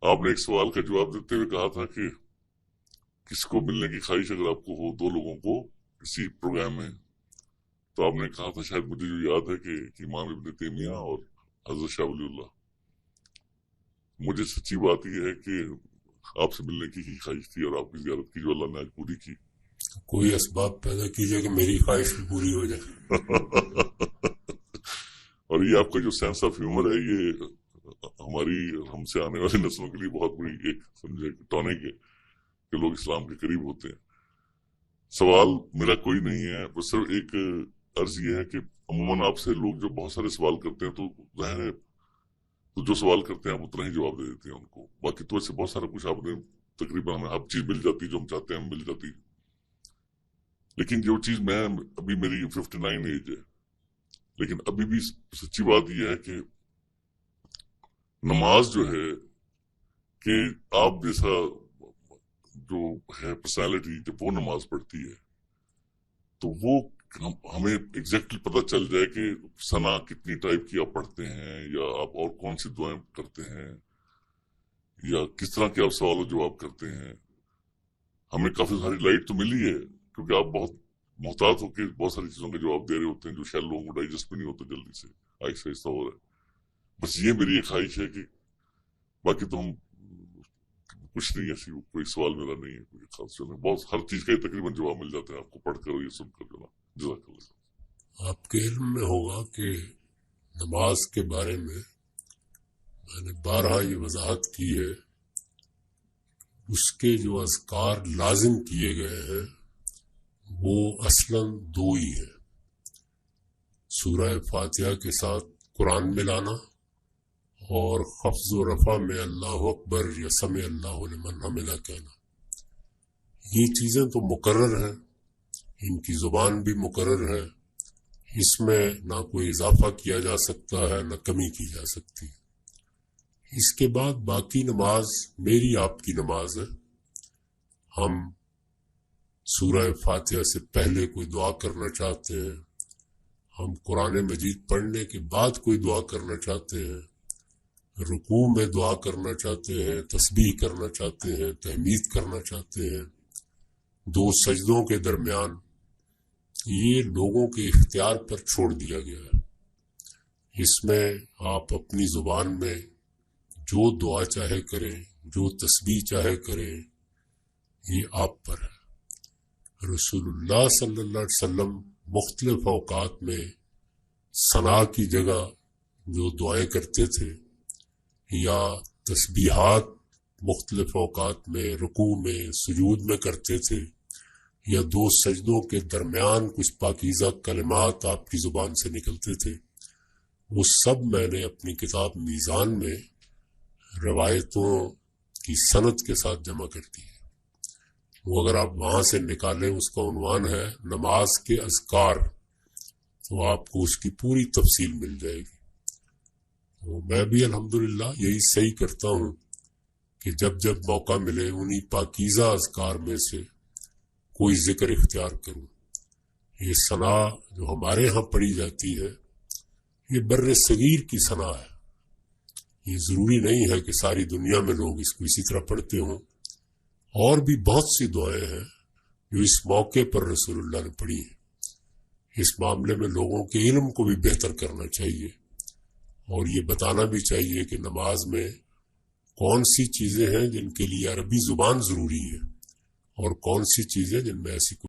آپ نے ایک سوال کا جواب دیتے ہوئے کہا تھا کہ کس کو ملنے کی خواہش اگر آپ کو ہو دو لوگوں کو کسی پروگرام میں، تو آپ نے کہا تھا، شاید مجھے جو یاد ہے، کہ امام ابن تیمیہ اور حضرت شاہ ولی اللہ۔ مجھے سچی بات یہ ہے کہ آپ سے ملنے کی ہی خواہش تھی اور آپ کی زیارت کی جو اللہ نے آج پوری کی۔ کوئی اسباب پیدا کیجئے کہ میری خواہش بھی پوری ہو جائے۔ اور یہ آپ کا جو سینس آف ہیومر ہے، یہ ہماری ہم سے آنے والی نسلوں کے لیے بہت بڑی ایک سمجھے ٹونک ہے کہ لوگ اسلام کے قریب ہوتے ہیں۔ سوال میرا کوئی نہیں ہے، بس صرف ایک عرض یہ ہے کہ عموماً آپ سے لوگ جو بہت سارے سوال کرتے ہیں تو ظاہر ہے تو جو سوال کرتے ہیں آپ اتنا ہی جواب دے دیتے ہیں ان کو، باقی تو ایسے بہت سارا کچھ آپ نے تقریباً ہمیں ہر چیز مل جاتی جو ہم چاہتے ہیں ہم مل جاتی، لیکن جو چیز میں ابھی میری 59 ایج ہے، لیکن ابھی بھی سچی بات یہ ہے کہ نماز جو ہے کہ آپ جیسا جو ہے پرسنالٹی جب وہ نماز پڑھتی ہے تو وہ ہمیں ایگزیکٹلی پتہ چل جائے کہ ثنا کتنی ٹائپ کی آپ پڑھتے ہیں، یا آپ اور کون سی دعائیں کرتے ہیں، یا کس طرح کے آپ سوال و جواب کرتے ہیں۔ ہمیں کافی ساری لائٹ تو ملی ہے کیونکہ آپ بہت محتاط ہو کے بہت ساری چیزوں کے جواب دے رہے ہوتے ہیں جو شاید لوگوں کو ڈائجسٹ بھی نہیں ہوتا جلدی سے، آہستہ آہستہ ہو رہا ہے۔ بس یہ میری ایک خواہش ہے کہ باقی تو ہم کچھ نہیں، ایسی کوئی سوال میرا نہیں ہے، کوئی خاص نہیں، بہت ہر چیز کا ہی تقریباً جواب مل جاتا ہے آپ کو پڑھ کر اور یہ سن کر جو۔ جزاک اللہ۔ آپ کے علم میں ہوگا کہ نماز کے بارے میں نے بارہا یہ وضاحت کی ہے، اس کے جو اذکار لازم کیے گئے ہیں وہ اصلاً دو ہی ہیں: سورہ فاتحہ کے ساتھ قرآن ملانا اور خفض و رفع میں اللہ اکبر یا سمع اللہ لمن حمدہ کہنا۔ یہ چیزیں تو مقرر ہیں، ان کی زبان بھی مقرر ہے، اس میں نہ کوئی اضافہ کیا جا سکتا ہے نہ کمی کی جا سکتی۔ اس کے بعد باقی نماز میری آپ کی نماز ہے۔ ہم سورہ فاتحہ سے پہلے کوئی دعا کرنا چاہتے ہیں، ہم قرآن مجید پڑھنے کے بعد کوئی دعا کرنا چاہتے ہیں، رکوع میں دعا کرنا چاہتے ہیں، تسبیح کرنا چاہتے ہیں، تحمید کرنا چاہتے ہیں، دو سجدوں کے درمیان، یہ لوگوں کے اختیار پر چھوڑ دیا گیا ہے۔ اس میں آپ اپنی زبان میں جو دعا چاہے کریں، جو تسبیح چاہے کریں، یہ آپ پر ہے۔ رسول اللہ صلی اللہ علیہ وسلم مختلف اوقات میں ثنا کی جگہ جو دعائیں کرتے تھے یا تسبیحات مختلف اوقات میں رکوع میں سجود میں کرتے تھے، یا دو سجدوں کے درمیان کچھ پاکیزہ کلمات آپ کی زبان سے نکلتے تھے، وہ سب میں نے اپنی کتاب میزان میں روایتوں کی سند کے ساتھ جمع کر دی ہے۔ وہ اگر آپ وہاں سے نکالیں، اس کا عنوان ہے نماز کے اذکار، تو آپ کو اس کی پوری تفصیل مل جائے گی۔ تو میں بھی الحمدللہ یہی صحیح کرتا ہوں کہ جب جب موقع ملے انہی پاکیزہ اذکار میں سے کوئی ذکر اختیار کروں۔ یہ ثنا جو ہمارے ہاں پڑھی جاتی ہے یہ بر صغیر کی ثنا ہے، یہ ضروری نہیں ہے کہ ساری دنیا میں لوگ اس کو اسی طرح پڑھتے ہوں۔ اور بھی بہت سی دعائیں ہیں جو اس موقع پر رسول اللہ نے پڑھی ہیں۔ اس معاملے میں لوگوں کے علم کو بھی بہتر کرنا چاہیے، اور یہ بتانا بھی چاہیے کہ نماز میں کون سی چیزیں ہیں جن کے لیے عربی زبان ضروری ہے اور کون سی چیزیں جن میں ایسی